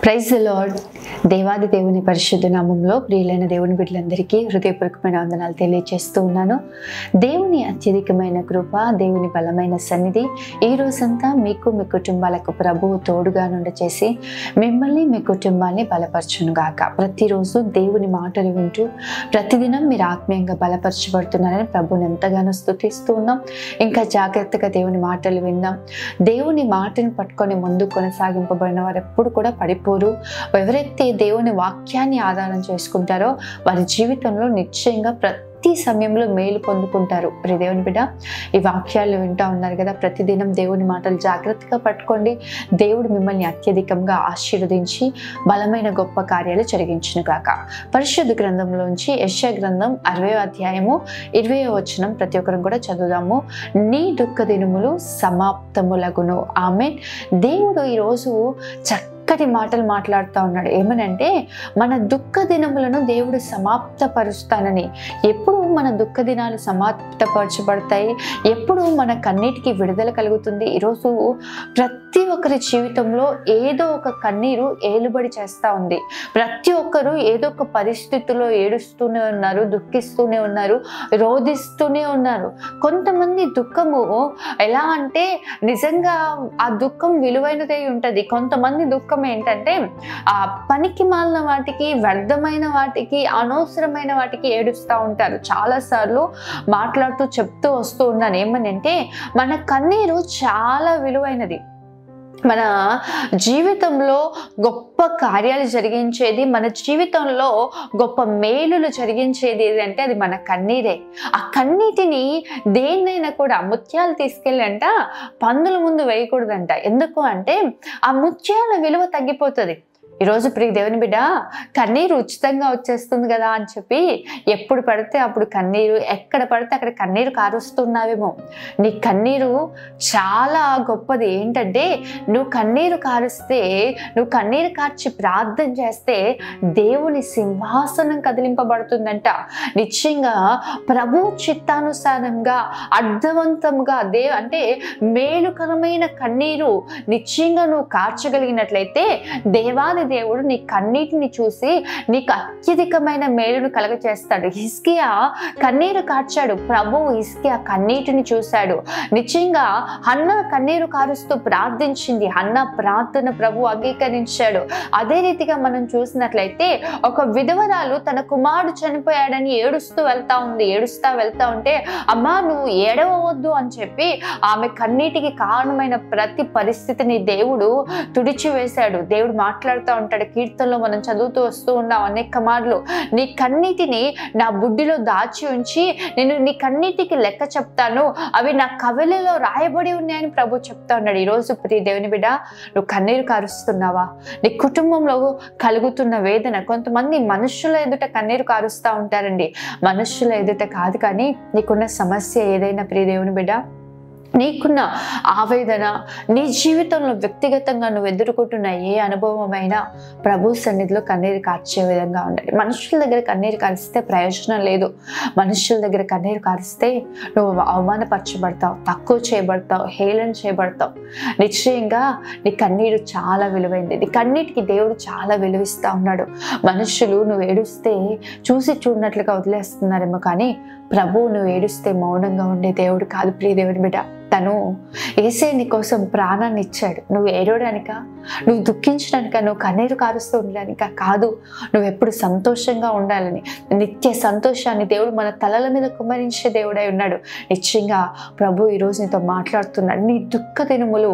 Praise the lord. దేవాది దేవుని పరిశుద్ధ నామంలో ప్రియులైన దేవుని బిడ్డలందరికీ హృదయపూర్వకమైన వందనాలు తెలియజేస్తూ ఉన్నాను. దేవుని అత్యధికమైన కృప, దేవుని బలమైన సన్నిధి ఈ రోజంతా మీకు మీ కుటుంబాలకు ప్రభువు తోడుగా నుండి చేసి మిమ్మల్ని మీ కుటుంబాన్ని బలపరచునుగాక. ప్రతిరోజు దేవుని మాటలు వింటూ ప్రతిదినం మీరు ఆత్మీయంగా బలపరచబడుతున్నారని ప్రభుని ఎంతగానో స్తుతిస్తూ ఉన్నాం. ఇంకా జాగ్రత్తగా దేవుని మాటలు విన్నాం. దేవుని మాటను పట్టుకొని ముందు కొనసాగింపబడిన వారు ఎప్పుడు కూడా పడిపోరు. ఎవరైతే దేవుని వాక్యాన్ని ఆధారం చేసుకుంటారో వారి జీవితంలో నిశ్చయంగా ప్రతి సమయంలో మేలు పొందుకుంటారు. ప్రియ దేవుని బిడ్డ, ఈ వాక్యాలు వింటూ ఉన్నారు కదా, ప్రతిదినం దేవుని మాటలు జాగ్రత్తగా పట్టుకోండి. దేవుడు మిమ్మల్ని అత్యధికంగా ఆశీర్వదించి బలమైన గొప్ప కార్యాలు జరిగించును గాక. పరిశుద్ధ గ్రంథంలోంచి యెషయా గ్రంథం 60వ అధ్యాయము 20వ వచనం ప్రతి ఒక్కరం కూడా చదువుదాము. నీ దుఃఖ దినములు సమాప్తములగును. ఆమేన్. దేవుడు ఈరోజు చక్కటి మాటలు మాట్లాడుతూ ఉన్నాడు. ఏమనంటే మన దుఃఖ దినములను దేవుడు సమాప్తపరుస్తానని. ఎప్పుడు మన దుఃఖ దినాలు సమాప్తపరచబడతాయి? ఎప్పుడు మన కన్నీటికి విడుదల కలుగుతుంది? ఈరోజు ప్రతి ఒక్కరి జీవితంలో ఏదో ఒక కన్నీరు ఏలుబడి చేస్తూ ఉంది. ప్రతి ఒక్కరు ఏదో ఒక పరిస్థితుల్లో ఏడుస్తూనే ఉన్నారు, దుఃఖిస్తూనే ఉన్నారు, రోధిస్తూనే ఉన్నారు. కొంతమంది దుఃఖము ఎలా అంటే నిజంగా ఆ దుఃఖం విలువైనదై ఉంటుంది. కొంతమంది దుఃఖం ఏంటంటే ఆ పనికి మాలిన వాటికి, వ్యర్థమైన వాటికి, అనవసరమైన వాటికి ఏడుస్తూ ఉంటారు. చాలాసార్లు మాట్లాడుతూ చెప్తూ వస్తూ ఉన్నాను. ఏమని అంటే మన కన్నీరు చాలా విలువైనది. మన జీవితంలో గొప్ప కార్యాలు జరిగించేది, మన జీవితంలో గొప్ప మేలులు జరిగించేది ఏదంటే అది మన కన్నీరే. ఆ కన్నీటిని దేన్నైనా కూడా ముత్యాలు తీసుకెళ్ళంట పందుల ముందు వేయకూడదంట. ఎందుకు అంటే ఆ ముత్యాల విలువ తగ్గిపోతుంది. ఈరోజు ప్రియ దేవుని బిడ్డ, కన్నీరు ఉచితంగా వచ్చేస్తుంది కదా అని చెప్పి ఎప్పుడు పడితే అప్పుడు కన్నీరు, ఎక్కడ పడితే అక్కడ కన్నీరు కారుస్తున్నావేమో. నీ కన్నీరు చాలా గొప్పది. ఏంటంటే నువ్వు కన్నీరు కారుస్తే, నువ్వు కన్నీరు కార్చి ప్రార్థన చేస్తే దేవుని సింహాసనం కదిలింపబడుతుందంట. నిశ్చయంగా ప్రభు చిత్తానుసారంగా అర్థవంతంగా అంటే మేలుకరమైన కన్నీరు నిశ్చయంగా నువ్వు కార్చగలిగినట్లయితే దేవాది దేవుడు నీ కన్నీటిని చూసి నీకు అత్యధికమైన మేలును కలగచేస్తాడు. హిజ్కియా కన్నీరు కార్చాడు. ప్రభు హిజ్కియా కన్నీటిని చూశాడు. నిశ్చయంగా హన్నా కన్నీరు కారుస్తూ ప్రార్థించింది. హన్నా ప్రార్థన ప్రభు అంగీకరించాడు. అదే రీతిగా మనం చూసినట్లయితే ఒక విధవరాలు తన కుమారుడు చనిపోయాడని ఏడుస్తూ వెళ్తా ఉంటే అమ్మా నువ్వు ఏడవవద్దు అని చెప్పి ఆమె కన్నీటికి కారణమైన ప్రతి పరిస్థితిని దేవుడు తుడిచివేశాడు. దేవుడు మాట్లాడుతూ ఉంటాడు. కీర్తనలో మనం చదువుతూ వస్తూ ఉన్నాం అనేక మార్లు. నీ కన్నీటిని నా బుడ్డిలో దాచి ఉంచి నేను నీ కన్నీటికి లెక్క చెప్తాను, అవి నా కవిలలో రాయబడి ఉన్నాయని ప్రభు చెప్తా ఉన్నాడు. ఈరోజు ప్రియ దేవుని బిడ్డ, నువ్వు కన్నీరు కారుస్తున్నావా? నీ కుటుంబంలో కలుగుతున్న వేదన, కొంతమంది మనుషుల ఎదుట కన్నీరు కారుస్తూ ఉంటారండి. మనుషుల ఎదుట కాదు, కానీ నీకున్న సమస్య ఏదైనా ప్రియ దేవుని బిడ్డ, నీకున్న ఆవేదన, నీ జీవితంలో వ్యక్తిగతంగా నువ్వు ఎదుర్కొంటున్న ఏ అనుభవమైనా ప్రభు సన్నిధిలో కన్నీరు కార్చే విధంగా ఉండాలి. మనుషుల దగ్గర కన్నీరు కారిస్తే ప్రయోజనం లేదు. మనుషుల దగ్గర కన్నీరు కారిస్తే నువ్వు అవమానపరచబడతావు, తక్కువ చేయబడతావు, హేళన చేయబడతావు. నిశ్చయంగా నీ కన్నీరు చాలా విలువైంది. నీ కన్నీటికి దేవుడు చాలా విలువిస్తూ ఉన్నాడు. మనుషులు నువ్వు ఏడుస్తే చూసి చూడనట్లుగా వదిలేస్తున్నారేమో, కానీ ప్రభు నువ్వు ఏడుస్తే మౌనంగా ఉండే దేవుడు కాదు ప్రియ దేవుని బిడ్డ. తను యేసే నీ కోసం ప్రాణాన్ని ఇచ్చాడు. నువ్వు ఏడవడానిక, నువ్వు దుఃఖించడానిక, నువ్వు కన్నీరు కారుస్తూ ఉండడానిక కాదు. నువ్వు ఎప్పుడు సంతోషంగా ఉండాలని, నిత్య సంతోషాన్ని దేవుడు మన తలల మీద కుమ్మరించే దేవుడై ఉన్నాడు. నిశ్చయంగా ప్రభు ఈరోజు నీతో మాట్లాడుతున్నాడు. నీ దుఃఖ దినములు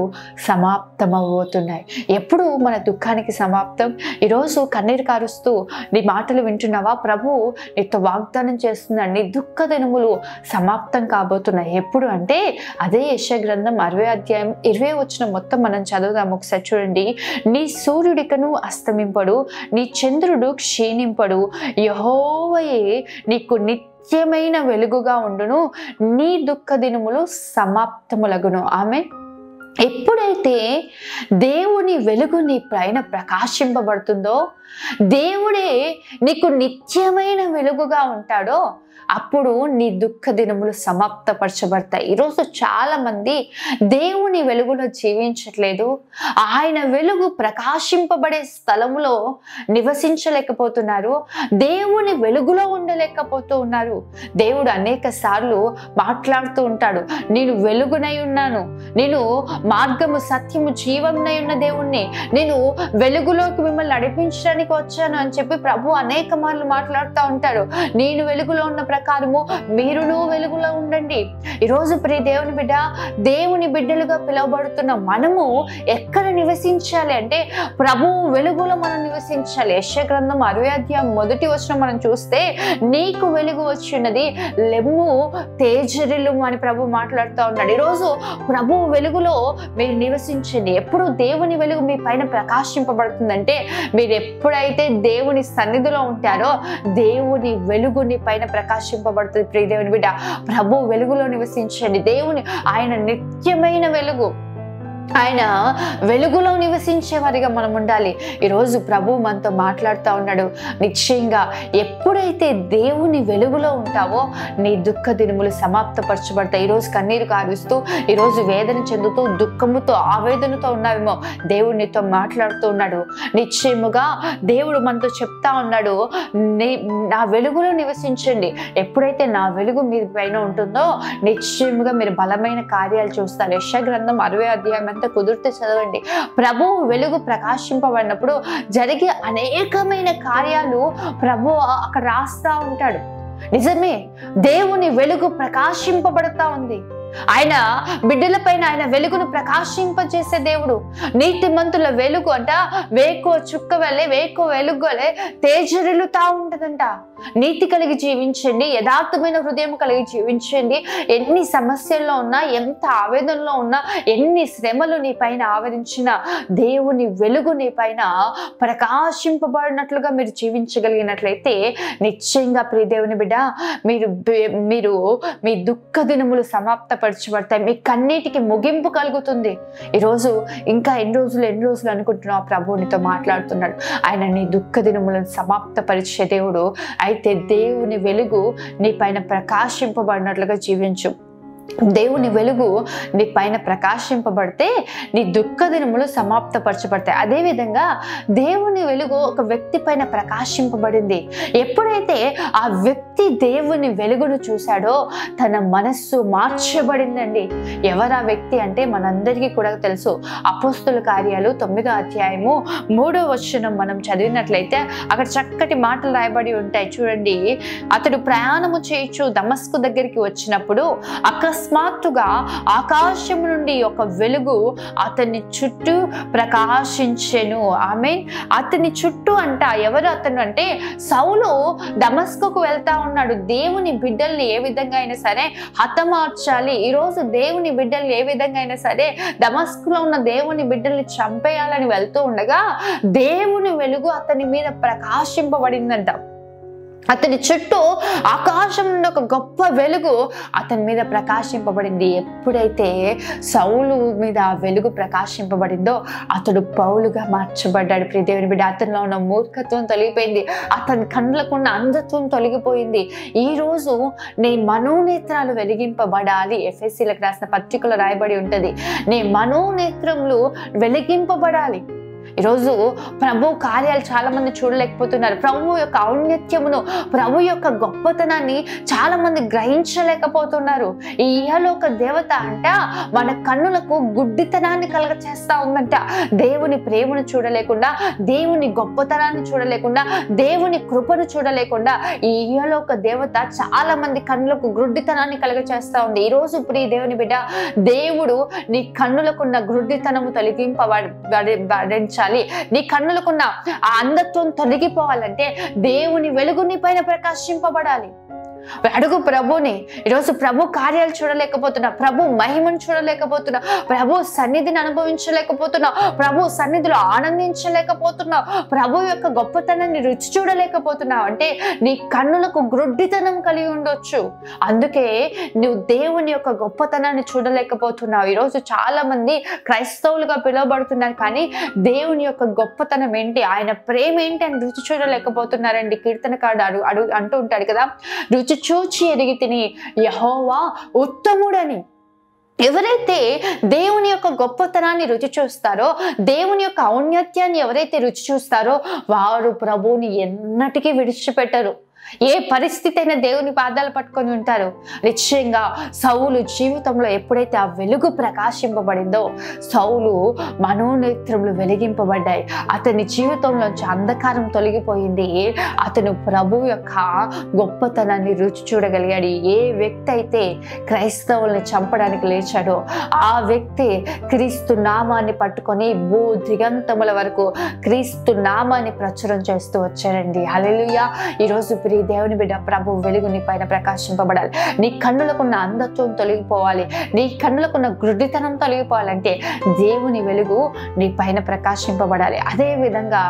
సమాప్తమవుతున్నాయి. ఎప్పుడు మన దుఃఖానికి సమాప్తం? ఈరోజు కన్నీరు కారుస్తూ నీ మాటలు వింటున్నావా? ప్రభు నీతో వాగ్దానం చేస్తున్నాడు. నీ దుఃఖ దినములు సమాప్తం కాబోతున్నాయి. ఎప్పుడు అంటే అదే యెషయా గ్రంథం 60వ అధ్యాయం 20వ వచనం మొత్తం మనం చదువుదాం ఒకసారి. చూడండి. నీ సూర్యుడికను అస్తమింపడు, నీ చంద్రుడు క్షీణింపడు, యెహోవాయే నీకు నిత్యమైన వెలుగుగా ఉండును, నీ దుఃఖ దినములు సమాప్తములగును. ఆమె ఎప్పుడైతే దేవుని వెలుగు నీ పైన ప్రకాశింపబడుతుందో, దేవుడే నీకు నిత్యమైన వెలుగుగా ఉంటాడో, అప్పుడు నీ దుఃఖ దినములు సమాప్తపరచబడతాయి. ఈరోజు చాలా మంది దేవుని వెలుగులో జీవించట్లేదు. ఆయన వెలుగు ప్రకాశింపబడే స్థలములో నివసించలేకపోతున్నారు. దేవుని వెలుగులో ఉండలేకపోతూ ఉన్నారు. దేవుడు అనేక సార్లు మాట్లాడుతూ ఉంటాడు, నేను వెలుగునై ఉన్నాను, నేను మార్గము సత్యము జీవమునై ఉన్న దేవుణ్ణి, నేను వెలుగులోకి మిమ్మల్ని నడిపించడానికి వచ్చాను అని చెప్పి ప్రభు అనేక మార్లు మాట్లాడుతూ ఉంటాడు. నేను వెలుగులో ఉన్న ప్రకారము మీరును వెలుగులో ఉండండి. ఈరోజు ప్రియ దేవుని బిడ్డ, దేవుని బిడ్డలుగా పిలువబడుతున్న మనము ఎక్కడ నివసించాలి అంటే ప్రభు వెలుగులో మనం నివసించాలి. యెషయా గ్రంథం 60 మనం చూస్తే, నీకు వెలుగు వచ్చినది, లెమ్ము తేజరిల్లుము అని ప్రభు మాట్లాడుతూ ఉన్నాడు. ఈరోజు ప్రభు వెలుగులో మీరు నివసించండి. ఎప్పుడు దేవుని వెలుగు మీ పైన ప్రకాశింపబడుతుందంటే, మీరు ఎప్పుడైతే దేవుని సన్నిధిలో ఉంటారో దేవుని వెలుగు నీ పైన ప్రకాశింపబడుతుంది. ప్రియ దేవుని బిడ్డ, ప్రభు వెలుగులో నివసించండి. దేవుని ఆయన నిత్యమైన వెలుగు, ఆయన వెలుగులో నివసించే వారిగా మనం ఉండాలి. ఈరోజు ప్రభు మనతో మాట్లాడుతూ ఉన్నాడు. నిశ్చయంగా ఎప్పుడైతే దేవుని వెలుగులో ఉంటావో నీ దుఃఖ దినములు సమాప్తపరచబడతాయి. ఈరోజు కన్నీరు కారుస్తూ, ఈరోజు వేదన చెందుతూ, దుఃఖముతో, ఆవేదనతో ఉన్నావేమో, దేవుడు నీతో మాట్లాడుతూ ఉన్నాడు. నిశ్చయముగా దేవుడు మనతో చెప్తా ఉన్నాడు, నా వెలుగులో నివసించండి. ఎప్పుడైతే నా వెలుగు మీ పైన ఉంటుందో నిశ్చయముగా మీరు బలమైన కార్యాలు చూస్తారు. యెషయా గ్రంథం 60 కుదిరితే చదవండి. ప్రభు వెలుగు ప్రకాశింపబడినప్పుడు జరిగే అనేకమైన కార్యాలు ప్రభు అక్కడ రాస్తా ఉంటాడు. నిజమే, దేవుని వెలుగు ప్రకాశింపబడతా ఉంది. ఆయన బిడ్డల పైన ఆయన వెలుగును ప్రకాశింపజేసే దేవుడు. నీతిమంతుల వెలుగు అంట వేకో చుక్క వలె, వేకో వెలుగు వలె తేజరిల్లుతా ఉంటదంట. నీతి కలిగి జీవించండి, యథార్థమైన హృదయం కలిగి జీవించండి. ఎన్ని సమస్యల్లో ఉన్నా, ఎంత ఆవేదనలో ఉన్నా, ఎన్ని శ్రమలు నీ పైన ఆవరించినా దేవుని వెలుగు నీ పైన ప్రకాశింపబడినట్లుగా మీరు జీవించగలిగినట్లయితే నిశ్చయంగా ప్రియ దేవుని బిడ్డ, మీరు మీ దుఃఖ దినములు సమాప్తపరచబడతాయి. మీ కన్నీటికి ముగింపు కలుగుతుంది. ఈరోజు ఇంకా ఎన్ని రోజులు అనుకుంటున్నావు, ప్రభు నీతో మాట్లాడుతున్నాడు. ఆయన నీ దుఃఖ దినములను సమాప్తపరిచే దేవుడు. అయితే దేవుని వెలుగు నీ పైన ప్రకాశింపబడినట్లుగా జీవించు. దేవుని వెలుగు నీ పైన ప్రకాశింపబడితే నీ దుఃఖ దినములు సమాప్తపరచబడతాయి. అదేవిధంగా దేవుని వెలుగు ఒక వ్యక్తి పైన ప్రకాశింపబడింది. ఎప్పుడైతే ఆ వ్యక్తి దేవుని వెలుగును చూశాడో తన మనస్సు మార్చబడిందండి. ఎవరు ఆ వ్యక్తి అంటే మనందరికీ కూడా తెలుసు. అపోస్తుల కార్యాలు 9వ అధ్యాయము 3వ వచనం మనం చదివినట్లయితే అక్కడ చక్కటి మాటలు రాయబడి ఉంటాయి. చూడండి, అతడు ప్రయాణము చేయొచ్చు దమస్కు దగ్గరికి వచ్చినప్పుడు అకస్మాత్తుగా ఆకాశం నుండి ఒక వెలుగు అతని చుట్టూ ప్రకాశించెను. ఆమేన్. అతని చుట్టూ అంట ఎవరు అతను అంటే సౌలు దమస్కుకు వెళ్తా ఉన్నాడు. దేవుని బిడ్డల్ని ఏ విధంగా అయినా సరే హతమార్చాలి, ఈరోజు దేవుని బిడ్డల్ని ఏ విధంగా అయినా సరే దమస్కులో ఉన్న దేవుని బిడ్డల్ని చంపేయాలని వెళ్తూ ఉండగా దేవుని వెలుగు అతని మీద ప్రకాశింపబడిందంట. అతని చుట్టూ ఆకాశం నుండి ఒక గొప్ప వెలుగు అతని మీద ప్రకాశింపబడింది. ఎప్పుడైతే సౌలు మీద ఆ వెలుగు ప్రకాశింపబడిందో అతడు పౌలుగా మార్చబడ్డాడు. ప్రియ దేవుని బిడ్డ, అతనిలో ఉన్న మూర్ఖత్వం తొలగిపోయింది, అతని కళ్ళకు ఉన్న అంధత్వం తొలగిపోయింది. ఈరోజు నీ మనోనేత్రాలు వెలిగింపబడాలి. ఎఫెసీలకు రాసిన పత్రికలో రాయబడి ఉంటుంది, నీ మనోనేత్రములు వెలిగింపబడాలి. ఈరోజు ప్రభు కార్యాలు చాలా మంది చూడలేకపోతున్నారు. ప్రభు యొక్క ఔన్నత్యమును, ప్రభు యొక్క గొప్పతనాన్ని చాలా మంది గ్రహించలేకపోతున్నారు. ఈ ఇహలోక దేవత అంట మన కన్నులకు గుడ్డితనాన్ని కలగ చేస్తా ఉందంట. దేవుని ప్రేమను చూడలేకుండా, దేవుని గొప్పతనాన్ని చూడలేకుండా, దేవుని కృపను చూడలేకుండా ఈ ఇహలోక దేవత చాలా మంది కన్నులకు గుడ్డితనాన్ని కలగ చేస్తా ఉంది. ఈరోజు ప్రియ దేవుని బిడ్డ, దేవుడు నీ కన్నులకున్న గుడ్డితనము తొలగింపబడించాలి. నీ కన్నులకున్న ఆ అంధత్వం తొలగిపోవాలంటే దేవుని వెలుగు నీ పైన ప్రకాశింపబడాలి. అడుగు ప్రభుని. ఈరోజు ప్రభు కార్యాలు చూడలేకపోతున్నా, ప్రభు మహిమను చూడలేకపోతున్నా, ప్రభు సన్నిధిని అనుభవించలేకపోతున్నా, ప్రభు సన్నిధిలో ఆనందించలేకపోతున్నా, ప్రభు యొక్క గొప్పతనాన్ని రుచి చూడలేకపోతున్నావు అంటే నీ కన్నులకు గ్రుడ్డితనం కలిగి ఉండొచ్చు. అందుకే నువ్వు దేవుని యొక్క గొప్పతనాన్ని చూడలేకపోతున్నావు. ఈరోజు చాలా మంది క్రైస్తవులుగా పిలువబడుతున్నారు, కానీ దేవుని యొక్క గొప్పతనం ఏంటి, ఆయన ప్రేమ ఏంటి అని రుచి చూడలేకపోతున్నారండి. కీర్తనకారుడు అంటూ ఉంటాడు కదా, రుచి చూచి ఎరిగి తిని యెహోవా ఉత్తముడని. ఎవరైతే దేవుని యొక్క గొప్పతనాన్ని రుచి చూస్తారో, దేవుని యొక్క ఔన్నత్యాన్ని ఎవరైతే రుచి చూస్తారో వారు ప్రభువుని ఎన్నటికీ విడిచిపెట్టరు. ఏ పరిస్థితి అయినా దేవుని పాదాలు పట్టుకొని ఉంటారు. నిశ్చయంగా సౌలు జీవితంలో ఎప్పుడైతే ఆ వెలుగు ప్రకాశింపబడిందో, సౌలు మనోనేత్రములు వెలిగింపబడ్డాయి, అతని జీవితంలోంచి అంధకారం తొలగిపోయింది, అతను ప్రభు యొక్క గొప్పతనాన్ని రుచి చూడగలిగాడు. ఏ వ్యక్తి అయితే క్రైస్తవుల్ని చంపడానికి లేచాడో ఆ వ్యక్తి క్రీస్తు నామాన్ని పట్టుకొని భూ దిగంతముల వరకు క్రీస్తు నామాన్ని ప్రచురం చేస్తూ వచ్చారండి. హల్లెలూయా. ఈరోజు దేవుని బిడ్డ, ప్రభు వెలుగు నీ పైన ప్రకాశింపబడాలి. నీ కన్నులకున్న అంధత్వం తొలగిపోవాలి, నీ కన్నులకున్న గుడ్డితనం తొలగిపోవాలంటే దేవుని వెలుగు నీ పైన ప్రకాశింపబడాలి. అదే విధంగా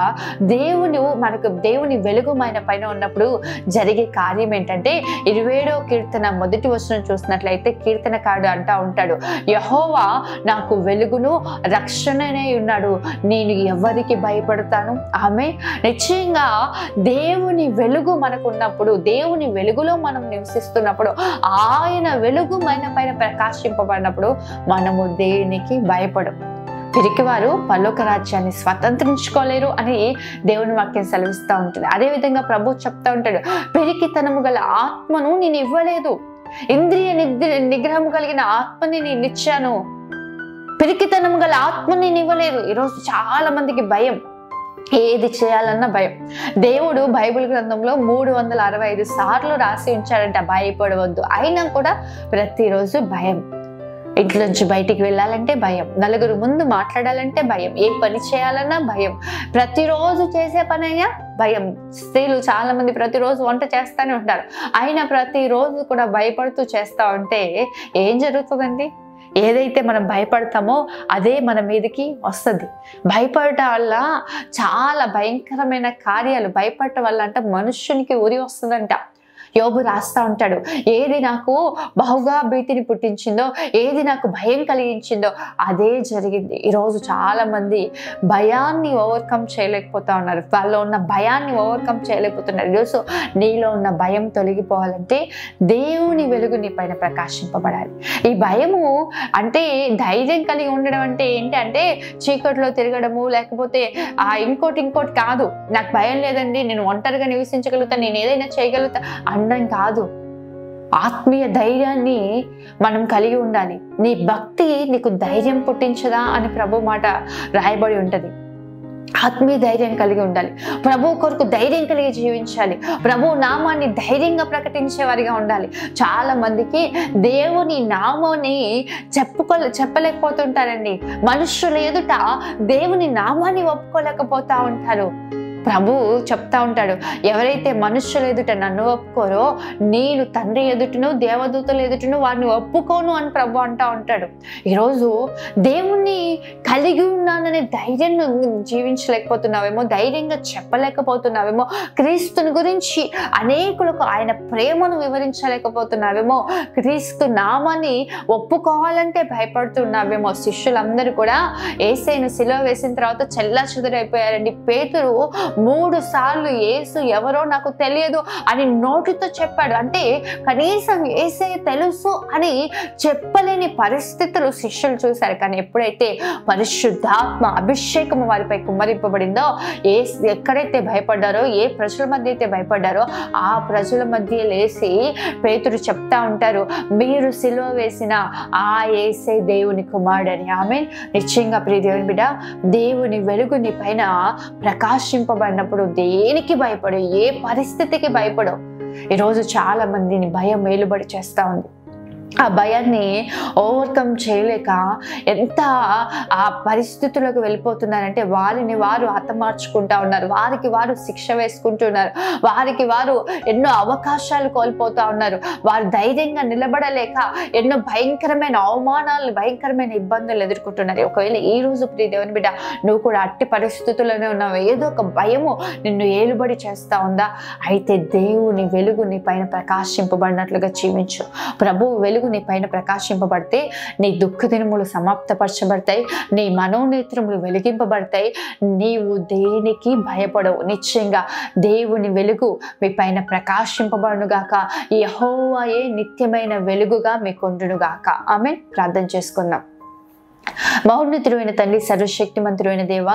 దేవుని వెలుగు మన పైన ఉన్నప్పుడు జరిగే కార్యం ఏంటంటే 27వ కీర్తన 1వ వచనం చూసినట్లయితే కీర్తనకారుడు అంటా ఉంటాడు, యెహోవా నాకు వెలుగును రక్షణనే ఉన్నాడు, నేను ఎవరికి భయపడతాను. ఆమె నిశ్చయంగా దేవుని వెలుగు మనకు ఉన్నప్పుడు, దేవుని వెలుగులో మనం నివసిస్తున్నప్పుడు, ఆయన వెలుగు మన పైన ప్రకాశింపబడినప్పుడు మనము దేనికి భయపడం. పిరికివారు పరలోక రాజ్యాన్ని స్వతంత్రించుకోలేరు అని దేవుని వాక్యం సెలవిస్తూ ఉంటుంది. అదేవిధంగా ప్రభు చెప్తా ఉంటాడు, పిరికితనము గల ఆత్మను నేను ఇవ్వలేదు, ఇంద్రియ నిగ్రహం కలిగిన ఆత్మని నేను ఇచ్చాను, పిరికితనము గల ఆత్మని నేను ఇవ్వలేదు. ఈరోజు చాలా మందికి భయం, ఏది చేయాలన్న భయం. దేవుడు బైబిల్ గ్రంథంలో 365 సార్లు రాసి ఉంచాడంట భయపడవద్దు. అయినా కూడా ప్రతిరోజు భయం. ఇంట్లోంచి బయటికి వెళ్ళాలంటే భయం, నలుగురు ముందు మాట్లాడాలంటే భయం, ఏ పని చేయాలన్నా భయం, ప్రతిరోజు చేసే పని అయినా భయం. స్త్రీలు చాలా మంది ప్రతిరోజు వంట చేస్తూనే ఉంటారు, అయినా ప్రతిరోజు కూడా భయపడుతూ చేస్తూ ఉంటే ఏం జరుగుతుందండి? ఏదైతే మనం భయపడతామో అదే మన మీదకి వస్తుంది. భయపడటం వల్ల చాలా భయంకరమైన కార్యాలు, భయపడటం వల్ల అంటే మనుష్యునికి ఉరి వస్తుందంట. యోబు రాస్తా ఉంటాడు, ఏది నాకు బహుగా భీతిని పుట్టించిందో, ఏది నాకు భయం కలిగించిందో అదే జరిగింది. ఈరోజు చాలా మంది భయాన్ని ఓవర్కమ్ చేయలేకపోతా ఉన్నారు, వాళ్ళలో ఉన్న భయాన్ని ఓవర్కమ్ చేయలేకపోతున్నారు. ఈరోజు నీలో ఉన్న భయం తొలగిపోవాలంటే దేవుని వెలుగు నీ పైన ప్రకాశింపబడాలి. ఈ భయము అంటే ధైర్యం కలిగి ఉండడం అంటే ఏంటి అంటే చీకట్లో తిరగడము, లేకపోతే ఇంకోటి కాదు. నాకు భయం లేదండి, నేను ఒంటరిగా నివసించగలుగుతాను, నేను ఏదైనా చేయగలుగుతా అనడం కాదు. ఆత్మీయ ధైర్యాన్ని మనం కలిగి ఉండాలి. నీ భక్తి నీకు ధైర్యం పుట్టించదా అని ప్రభు మాట రాయబడి ఉంటది. ఆత్మీయ ధైర్యం కలిగి ఉండాలి, ప్రభు కొరకు ధైర్యం కలిగి జీవించాలి, ప్రభు నామాన్ని ధైర్యంగా ప్రకటించే వారిగా ఉండాలి. చాలా మందికి దేవుని నామాన్ని చెప్పలేకపోతుంటారండి. మనుషుల ఎదుట దేవుని నామాన్ని ఒప్పుకోలేకపోతా ఉంటారు. ప్రభు చెప్తా ఉంటాడు, ఎవరైతే మనుషుల ఎదుట నన్ను ఒప్పుకోరో నేను తండ్రి ఎదుటను దేవదూతల ఎదుటను వారిని ఒప్పుకోను అని ప్రభు అంటా ఉంటాడు. ఈరోజు దేవుణ్ణి కలిగి ఉన్నాననే ధైర్యం జీవించలేకపోతున్నావేమో, ధైర్యంగా చెప్పలేకపోతున్నావేమో, క్రీస్తుని గురించి అనేకులకు ఆయన ప్రేమను వివరించలేకపోతున్నావేమో, క్రీస్తు నామాన్ని ఒప్పుకోవాలంటే భయపడుతున్నావేమో. శిష్యులందరూ కూడా యేసయ్యను సిలువ వేసిన తర్వాత చెల్లాచెదురైపోయారండి. పేతురు 3 సార్లు యేసు ఎవరో నాకు తెలియదు అని నోటితో చెప్పాడు. అంటే కనీసం యేసయ్య తెలుసు అని చెప్పలేని పరిస్థితులు శిష్యులు చూశారు. కానీ ఎప్పుడైతే పరిశుద్ధాత్మ అభిషేకం వారిపై కుమ్మరింపబడిందో, ఎక్కడైతే భయపడ్డారో, ఏ ప్రజల మధ్య అయితే భయపడ్డారో ఆ ప్రజల మధ్య లేసి పేతురు చెప్తా ఉంటారు, మీరు సిలువ వేసిన ఆ యేసయ్య దేవుని కుమారుడని. ఆమేన్. నిశ్చయంగా ప్రియ దేవుని బిడ్డ, దేవుని వెలుగు నీ పైన ప్రకాశింపబడినప్పుడు దేనికి భయపడు, ఏ పరిస్థితికి భయపడు. ఈరోజు చాలా మందిని భయం ఏలుబడి చేస్తా ఉంది. ఆ భయాన్ని ఓవర్కమ్ చేయలేక ఎంత ఆ పరిస్థితులకు వెళ్ళిపోతున్నారంటే వారిని వారు హతమార్చుకుంటా ఉన్నారు, వారికి వారు శిక్ష వేసుకుంటున్నారు, వారికి వారు ఎన్నో అవకాశాలు కోల్పోతా ఉన్నారు. వారు ధైర్యంగా నిలబడలేక ఎన్నో భయంకరమైన అవమానాలు, భయంకరమైన ఇబ్బందులు ఎదుర్కొంటున్నారు. ఒకవేళ ఈ రోజు ప్రియ దేవుని బిడ్డ నువ్వు కూడా అట్టి పరిస్థితుల్లోనే ఉన్నావు, ఏదో ఒక భయము నిన్ను ఏలుబడి చేస్తా ఉందా, అయితే దేవుని వెలుగు నీ పైన ప్రకాశింపబడినట్లుగా జీవించు. ప్రభువు వెలుగు నీ పైన ప్రకాశింపబడితే నీ దుఃఖ దినములు సమాప్తపరచబడతాయి, నీ మనోనేత్రములు వెలిగింపబడతాయి, నీవు దేనికి భయపడవు. నిశ్చయంగా దేవుని వెలుగు మీ పైన ప్రకాశింపబడునుగాక. యెహోవాయే నిత్యమైన వెలుగుగా మీకు ఉండునుగాక. ఆమేన్. ప్రార్థన చేసుకుందాం. మహోన్నతుడైన తండ్రి, సర్వశక్తిమంతుడైన దేవ,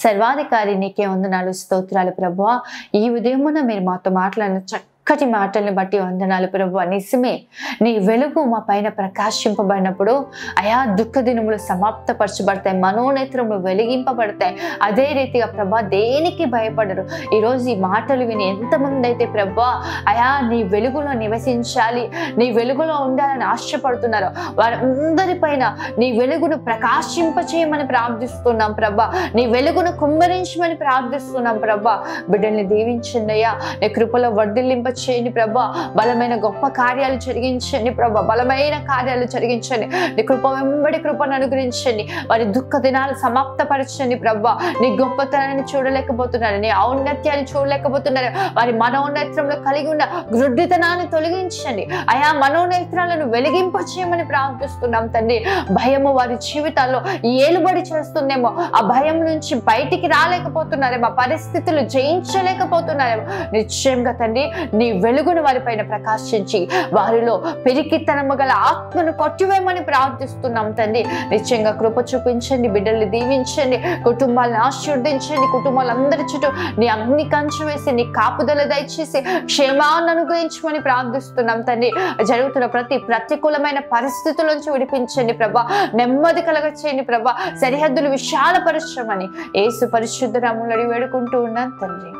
సర్వాధికారి నీకే వందనాలు, స్తోత్రాలు ప్రభువా. ఈ ఉదయమున మీరు మాతో మాట్లాడిన చక్కటి మాటల్ని బట్టి వందనాలు ప్రభువా. నిజమే, నీ వెలుగు మా పైన ప్రకాశింపబడినప్పుడు అయా దుఃఖ దినములు సమాప్తపరచబడతాయి, మనోనేత్రములు వెలిగింపబడతాయి. అదే రీతిగా ప్రభా దేనికి భయపడరు. ఈరోజు ఈ మాటలు విని ఎంతమంది అయితే ప్రభా అయా నీ వెలుగులో నివసించాలి, నీ వెలుగులో ఉండాలని ఆశపడుతున్నారు, వారందరిపైన నీ వెలుగును ప్రకాశింపచేయమని ప్రార్థిస్తున్నాం ప్రభా. నీ వెలుగును కుమ్మరించమని ప్రార్థిస్తున్నాం ప్రభా. బిడ్డల్ని దీవించండి అయ్యా, నీ కృపలో వర్ధిల్లింప చేయండి ప్రభా. బలమైన గొప్ప కార్యాలు జరిగించండి ప్రభా, బలమైన కార్యాలు జరిగించండి. నీ కృప వెంబడి కృపను అనుగ్రహించండి. వారి దుఃఖ దినాలు సమాప్తపరచండి ప్రభా. నీ గొప్పతనాన్ని చూడలేకపోతున్నారు, నీ ఔన్నత్యాన్ని చూడలేకపోతున్నారు. వారి మనోనేత్రంలో కలిగి ఉన్న గ్రుడ్డితనాన్ని తొలగించండి అయా, మనోనేత్రాలను వెలిగింపచేయమని ప్రార్థిస్తున్నాం తండ్రి. భయము వారి జీవితాల్లో ఏలుబడి చేస్తుందేమో, ఆ భయం నుంచి బయటికి రాలేకపోతున్నారేమో, పరిస్థితులు జయించలేకపోతున్నారేమో. నిశ్చయంగా తండ్రి నీ వెలుగును వారిపైన ప్రకాశించి వారిలో పెరికితనము గల ఆత్మను కొట్టివేయమని ప్రార్థిస్తున్నాం తండ్రి. నిశ్చయంగా కృప చూపించండి, బిడ్డల్ని దీవించండి, కుటుంబాలను ఆశీర్వదించండి. కుటుంబాలందరి చుట్టూ నీ అగ్ని కంచె వేసి నీ కాపుదల దయచేసి క్షేమాన్ని అనుగ్రహించమని ప్రార్థిస్తున్నాం తండ్రి. జరుగుతున్న ప్రతి ప్రతికూలమైన పరిస్థితుల నుంచి విడిపించండి ప్రభా, నెమ్మది కలగ చేయండి ప్రభా, సరిహద్దులు విశాలపరచమని యేసు పరిశుద్ధ నామములో అడిగి వేడుకుంటూ ఉన్నాను తండ్రి.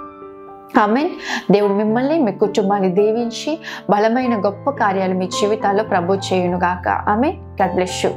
ఆమేన్. దేవుడు మిమ్మల్ని మీ కుటుంబాన్ని దీవించి బలమైన గొప్ప కార్యాలు మీ జీవితాల్లో ప్రభు చేయునుగాక. ఆమేన్. God bless you.